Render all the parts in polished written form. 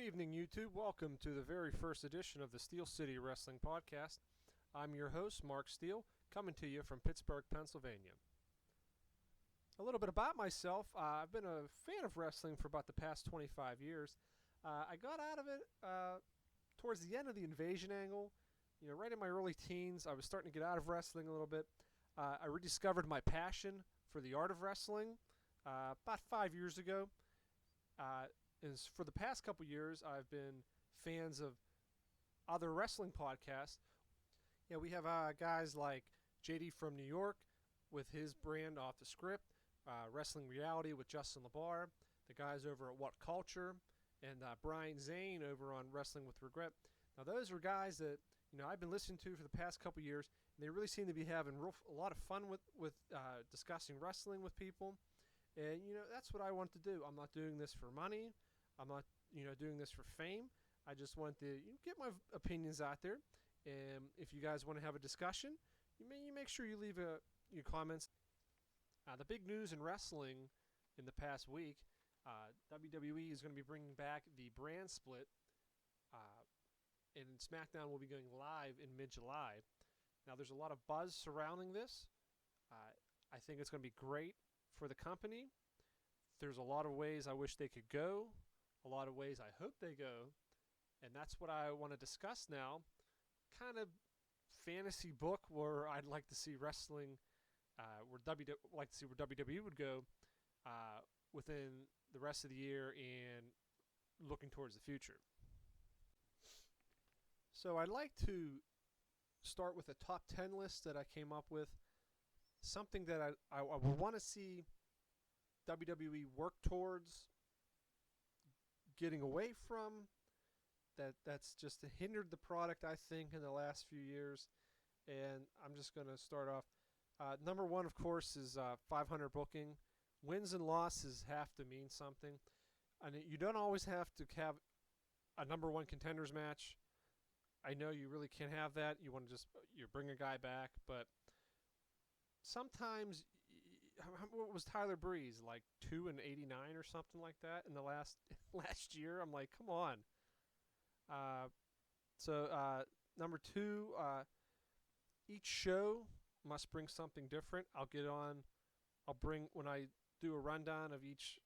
evening, YouTube. Welcome to the very first edition of the Steel City Wrestling Podcast. I'm your host, Mark Steele, coming to you from Pittsburgh, Pennsylvania. A little bit about myself. I've been a fan of wrestling for about the past 25 years. I got out of it towards the end of the Invasion angle. Right in my early teens, I was starting to get out of wrestling a little bit. I rediscovered my passion for the art of wrestling about 5 years ago. And for the past couple years, I've been fans of other wrestling podcasts. We have guys like JD from New York with his brand Off the Script, Wrestling Reality with Justin LaBar, the guys over at What Culture, and Brian Zane over on Wrestling with Regret. Now, those are guys that I've been listening to for the past couple years, and they really seem to be having a lot of fun with discussing wrestling with people. And that's what I want to do. I'm not doing this for money. I'm not doing this for fame. I just want to get my opinions out there. And if you guys want to have a discussion, you make sure you leave your comments. The big news in wrestling in the past week, WWE is going to be bringing back the brand split, and SmackDown will be going live in mid-July. Now, there's a lot of buzz surrounding this. I think it's going to be great for the company. There's a lot of ways I wish they could go, a lot of ways I hope they go, and that's what I want to discuss now. Kind of fantasy book where I'd like to see wrestling, where WWE would go within the rest of the year and looking towards the future. So I'd like to start with a top 10 list that I came up with. Something that I would want to see WWE work towards getting away from, that's just hindered the product, I think, in the last few years. And I'm just going to start off. Number one, of course, is 500 booking. Wins and losses have to mean something. And you don't always have to have a number one contenders match. I know you really can't have that. You want to you bring a guy back, but sometimes, what was Tyler Breeze, like 2-89 or something like that in the last year? I'm like, come on. So number two, each show must bring something different. When I do a rundown of each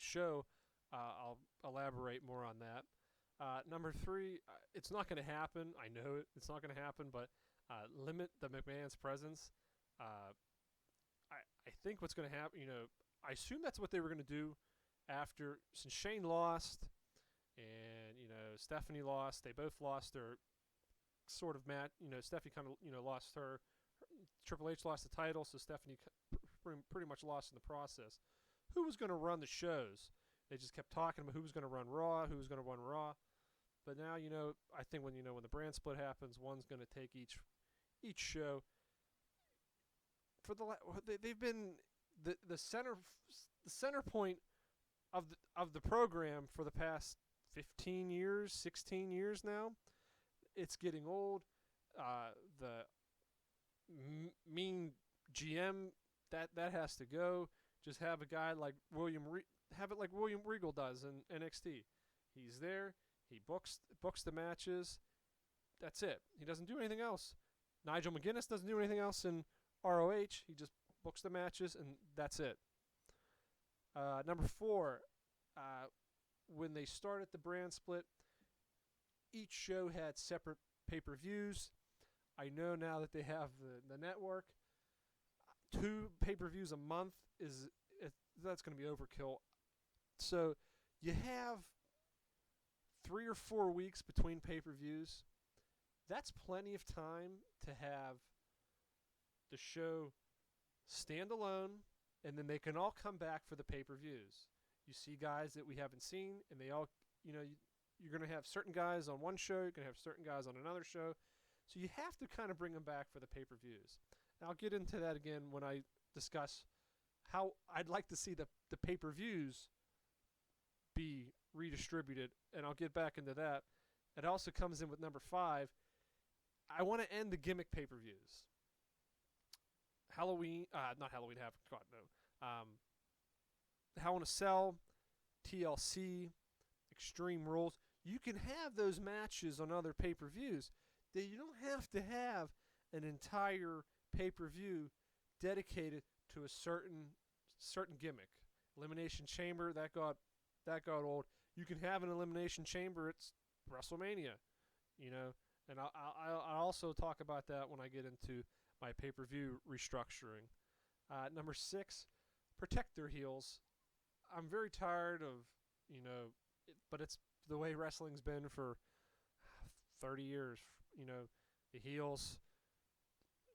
show, I'll elaborate more on that. Number three, it's not going to happen. I know it's not going to happen, but limit the McMahon's presence. I think what's going to happen, I assume that's what they were going to do since Shane lost and, Stephanie lost. They both lost their sort of match. Stephanie kind of, lost her. Triple H lost the title, so Stephanie pretty much lost in the process. Who was going to run the shows? They just kept talking about who was going to run Raw, who was going to run Raw. But now, I think when the brand split happens, one's going to take each show. They've been the center point of the program for the past 15 years, 16 years now. It's getting old. The mean GM that has to go. Just have a guy like William Regal does in NXT. He's there. He books the matches. That's it. He doesn't do anything else. Nigel McGuinness doesn't do anything else in ROH. He just books the matches, and that's it. Number four, when they started the brand split, each show had separate pay-per-views. I know now that they have the network. 2 pay-per-views a month that's going to be overkill. So you have 3 or 4 weeks between pay-per-views. That's plenty of time to have the show stand alone, and then they can all come back for the pay-per-views. You see guys that we haven't seen, and they all, you're going to have certain guys on one show, you're going to have certain guys on another show. So you have to kind of bring them back for the pay-per-views. And I'll get into that again when I discuss how I'd like to see the pay-per-views be redistributed, and I'll get back into that. It also comes in with number 5. I want to end the gimmick pay-per-views. Not Halloween Havoc, God, no. Hell in a Cell, TLC, Extreme Rules. You can have those matches on other pay-per-views. That you don't have to have an entire pay-per-view dedicated to a certain gimmick. Elimination Chamber, that got old. You can have an Elimination Chamber. It's WrestleMania, you know. And I'll also talk about that when I get into my pay-per-view restructuring. Number 6, protect their heels. I'm very tired of, but it's the way wrestling's been for 30 years. The heels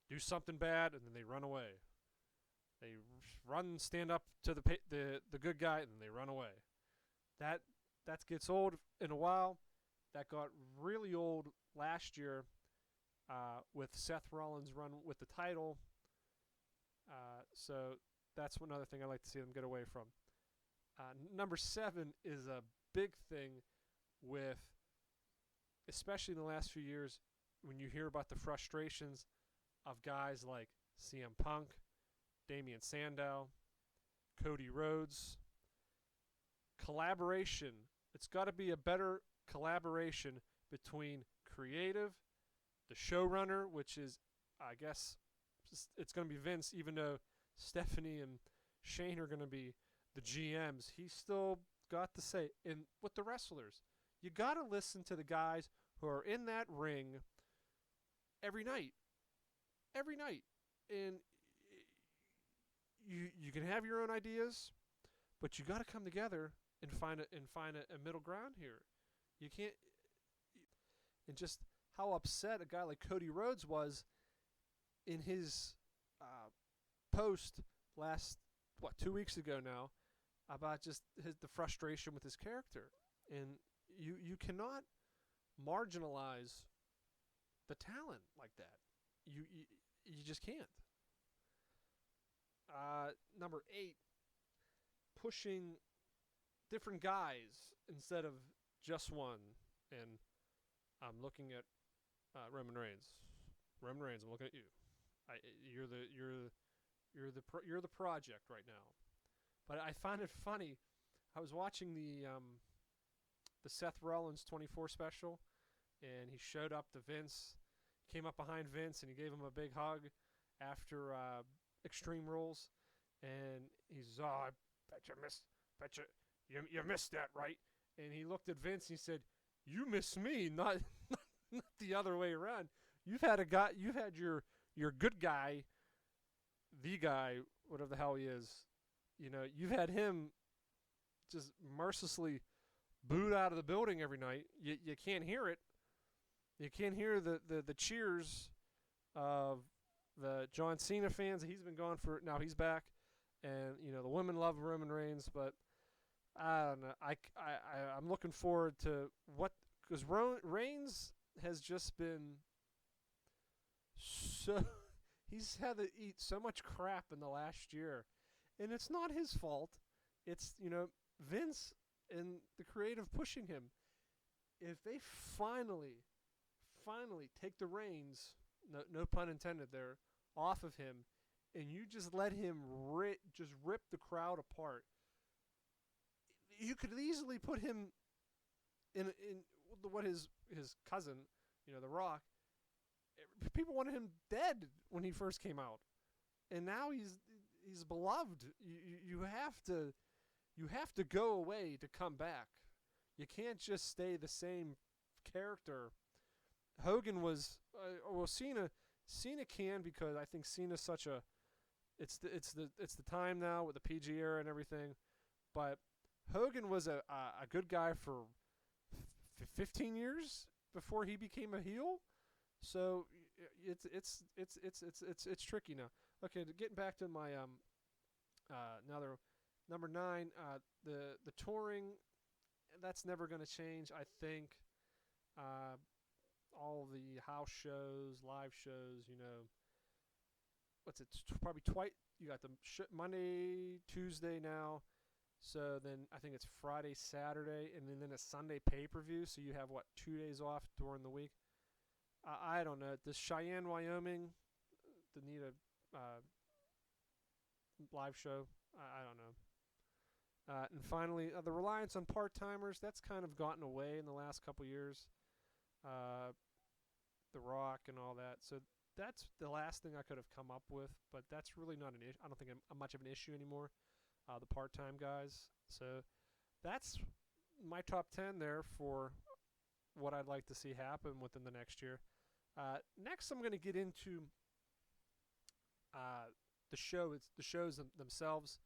do something bad and then they run away. They stand up to the good guy, and then they run away. That gets old in a while. That got really old last year with Seth Rollins' run with the title. So that's another thing I like to see them get away from. Number 7 is a big thing with, especially in the last few years, when you hear about the frustrations of guys like CM Punk, Damian Sandow, Cody Rhodes. Collaboration. It's got to be a better collaboration between creative, the showrunner, which is, I guess, it's going to be Vince, even though Stephanie and Shane are going to be the GMs. He's still got to say, and with the wrestlers, you got to listen to the guys who are in that ring every night. Every night. And you can have your own ideas, but you got to come together and find a middle ground here. You can't. And just how upset a guy like Cody Rhodes was in his post last 2 weeks ago now about just the frustration with his character, and you cannot marginalize the talent like that. You just can't. Number 8, pushing different guys instead of just one. And I'm looking at Roman Reigns. Roman Reigns, I'm looking at you. You're the project right now. But I find it funny. I was watching the Seth Rollins 24 special, and he showed up to Vince. Came up behind Vince and he gave him a big hug after Extreme Rules, and he's I bet you missed that, right? And he looked at Vince and he said, "You miss me, not the other way around. You've had your good guy, the guy, whatever the hell he is. You've had him just mercilessly booed out of the building every night. You can't hear it. You can't hear the cheers of the John Cena fans. He's been gone now he's back, and the women love Roman Reigns, but I don't know. I'm looking forward to because Reigns has just been so he's had to eat so much crap in the last year, and it's not his fault. It's Vince and the creative pushing him. If they finally take the reins, no pun intended there, off of him, and you just let him just rip the crowd apart, you could easily put him in what his cousin, The Rock. People wanted him dead when he first came out, and now he's beloved. You have to go away to come back. You can't just stay the same character. Hogan was Cena can, because I think Cena's such a it's the time now with the PG era and everything, but Hogan was a good guy for 15 years before he became a heel. So it's tricky now. Okay, getting back to my another number 9, the touring, that's never going to change. I think all the house shows, live shows, probably twice. You got the Monday, Tuesday now. So then I think it's Friday, Saturday, and then a Sunday pay-per-view. So you have, 2 days off during the week? I don't know. Does Cheyenne, Wyoming need a live show? I don't know. And finally, the reliance on part-timers, that's kind of gotten away in the last couple years. Uh, the Rock and all that. So that's the last thing I could have come up with, but that's really not an issue. I don't think I'm much of an issue anymore, the part-time guys. So that's my top 10 there for what I'd like to see happen within the next year. Next, I'm going to get into the shows themselves.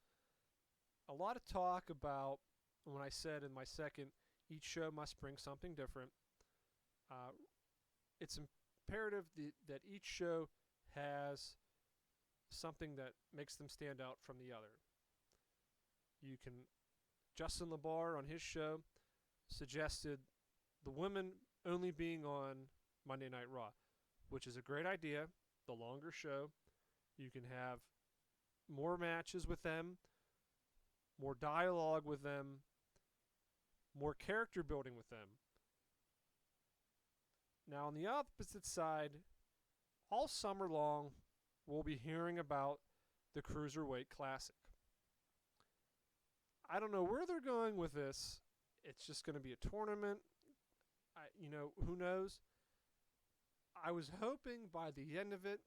A lot of talk about, when I said in my second, each show must bring something different. It's imperative that each show has something that makes them stand out from the other. You can, Justin LeBar on his show suggested the women only being on Monday Night Raw, which is a great idea. The longer show, you can have more matches with them, more dialogue with them, more character building with them. Now, on the opposite side, all summer long, we'll be hearing about the Cruiserweight Classic. I don't know where they're going with this. It's just going to be a tournament. Who knows? I was hoping by the end of it,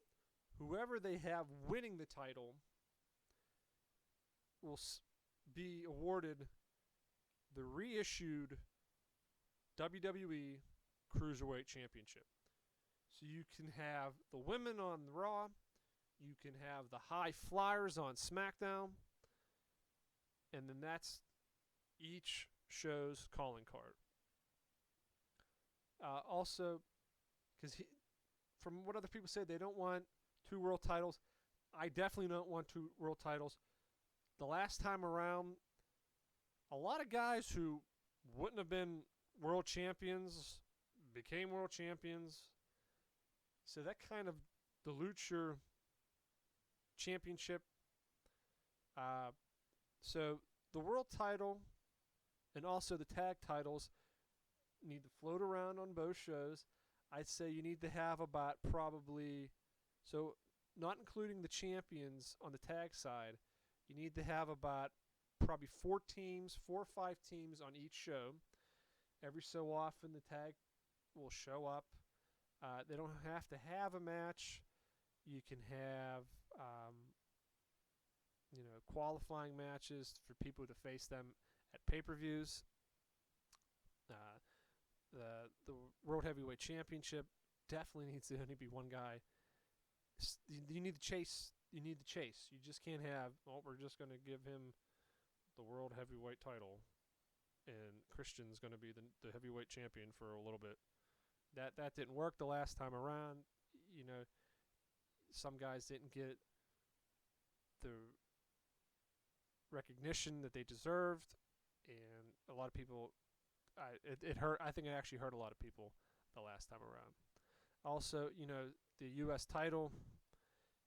whoever they have winning the title will be awarded the reissued WWE Cruiserweight Championship. So you can have the women on Raw, you can have the high flyers on SmackDown, and then that's each show's calling card. Also, because from what other people say, they don't want 2 world titles. I definitely don't want 2 world titles. The last time around, a lot of guys who wouldn't have been world champions became world champions. So that kind of dilutes your championship. So the world title and also the tag titles need to float around on both shows. I'd say you need to have about probably, so not including the champions on the tag side, you need to have about probably 4 or 5 teams on each show. Every so often the tag will show up. They don't have to have a match. You can have qualifying matches for people to face them at pay-per-views. The World Heavyweight Championship definitely needs to only be one guy. You need to chase. You need to chase. You just can't have, we're just going to give him the World Heavyweight title, and Christian's going to be the heavyweight champion for a little bit. That didn't work the last time around. Some guys didn't get the recognition that they deserved, and a lot of people, it hurt. I think it actually hurt a lot of people the last time around. Also, the U.S. title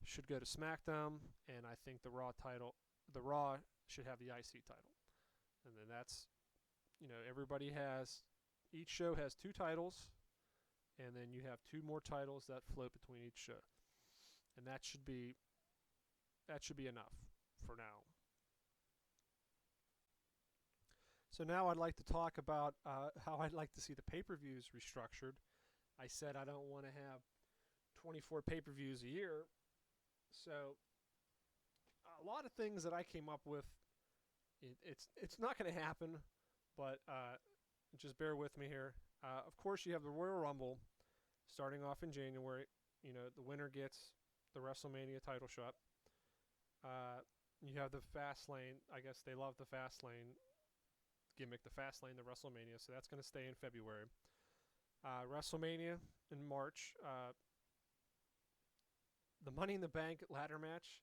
should go to SmackDown, and I think the Raw should have the IC title. And then that's, each show has 2 titles, and then you have 2 more titles that float between each show. And that should be enough for now. So now I'd like to talk about how I'd like to see the pay-per-views restructured. I said I don't want to have 24 pay-per-views a year. So a lot of things that I came up with, it's not going to happen, but just bear with me here. Of course, you have the Royal Rumble starting off in January. The winner gets the WrestleMania title shot. You have the Fast Lane. I guess they love the Fast Lane gimmick, the Fast Lane, the WrestleMania. So that's going to stay in February. WrestleMania in March. The Money in the Bank ladder match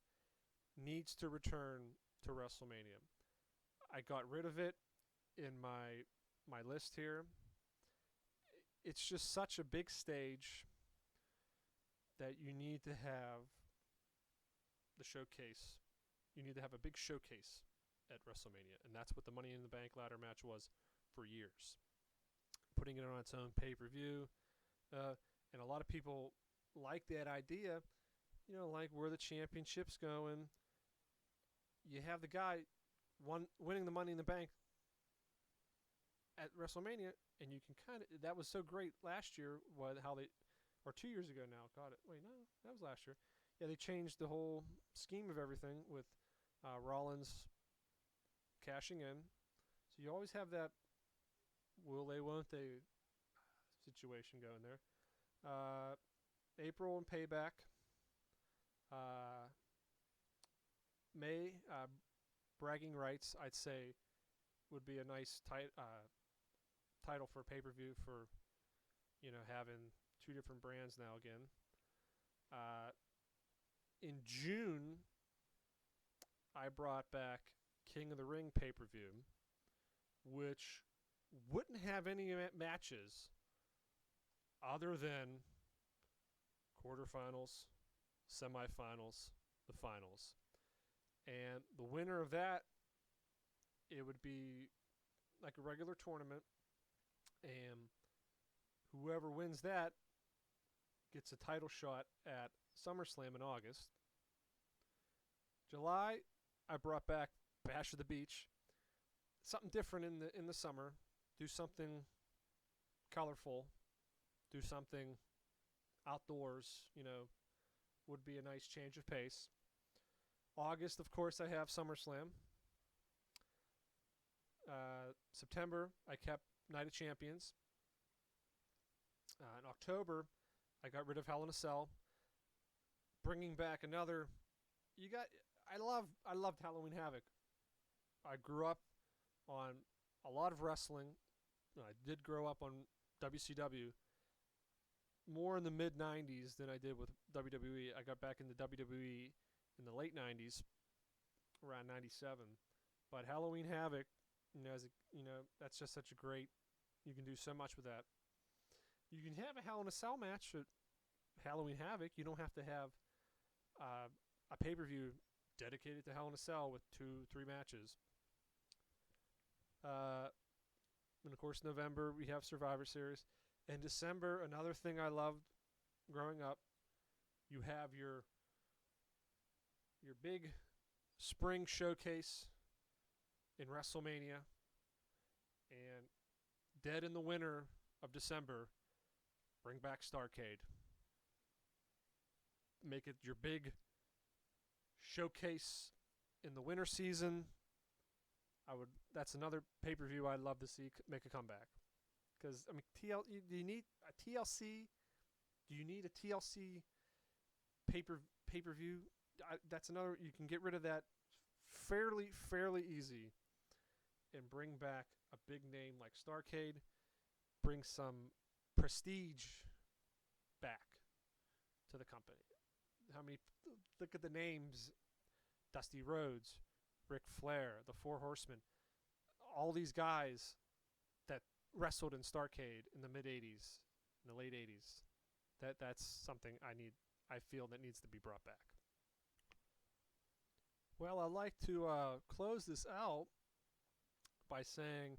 needs to return to WrestleMania. I got rid of it in my list here. It's just such a big stage that you need to have the showcase. You need to have a big showcase at WrestleMania, and that's what the Money in the Bank ladder match was for years. Putting it on its own pay-per-view, and a lot of people like that idea. Like where the championship's going. You have the guy winning the Money in the Bank at WrestleMania, and you can kind of, that was so great last year. How they, or 2 years ago now. Got it. Wait, no, that was last year. Yeah, they changed the whole scheme of everything with Rollins cashing in. So you always have that will they, won't they situation going there. April and Payback. May, Bragging Rights, I'd say, would be a nice title for pay-per-view for, having two different brands now again. In June, I brought back King of the Ring pay-per-view, which wouldn't have any matches other than quarterfinals, semifinals, the finals. And the winner of that, it would be like a regular tournament, and whoever wins that gets a title shot at SummerSlam in August. July, I brought back Bash of the Beach. Something different in the summer. Do something colorful. Do something outdoors, would be a nice change of pace. August, of course, I have SummerSlam. September, I kept Night of Champions. In October, I got rid of Hell in a Cell, bringing back another. I loved Halloween Havoc. I grew up on a lot of wrestling. I did grow up on WCW more in the mid '90s than I did with WWE. I got back into WWE in the late '90s, around '97. But Halloween Havoc, that's just such a great. You can do so much with that. You can have a Hell in a Cell match at Halloween Havoc. You don't have to have a pay-per-view dedicated to Hell in a Cell with 2-3 matches. And of course, November we have Survivor Series. In December, another thing I loved growing up, you have your big spring showcase in WrestleMania, and dead in the winter of December, bring back Starrcade. Make it your big showcase in the winter season. That's another pay-per-view I'd love to see make a comeback. Because do you need a TLC? Do you need a TLC pay-per-view? That's another. You can get rid of that fairly easy, and bring back a big name like Starrcade. Bring some prestige back to the company. Look at the names: Dusty Rhodes, Ric Flair, the Four Horsemen. All these guys that wrestled in Starrcade in the mid '80s, in the late '80s. That's something I feel that needs to be brought back. Well, I'd like to close this out by saying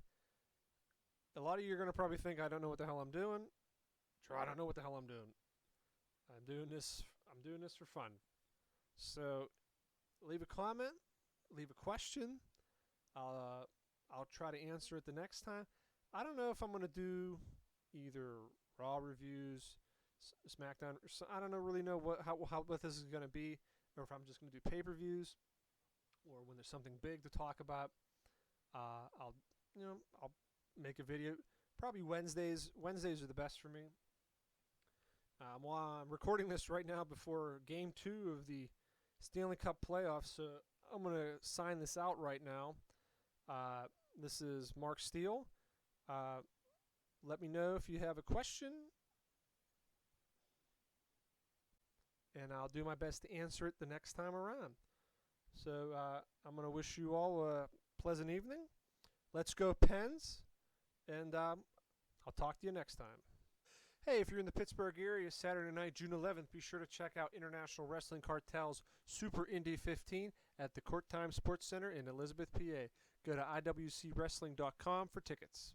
a lot of you are going to probably think I don't know what the hell I'm doing. I don't know what the hell I'm doing. I'm doing this for fun. So leave a comment, leave a question. I'll try to answer it the next time. I don't know if I'm going to do either Raw reviews, SmackDown. I don't really know what this is going to be, or if I'm just going to do pay-per-views, or when there's something big to talk about. I'll make a video. Probably Wednesdays. Wednesdays are the best for me. While I'm recording this right now before Game 2 of the Stanley Cup playoffs, so I'm going to sign this out right now. This is Mark Steele. Let me know if you have a question, and I'll do my best to answer it the next time around. So I'm going to wish you all a pleasant evening. Let's go Pens, and I'll talk to you next time. Hey, if you're in the Pittsburgh area, Saturday night, June 11th, be sure to check out International Wrestling Cartel's Super Indy 15 at the Court Time Sports Center in Elizabeth, PA. Go to iwcwrestling.com for tickets.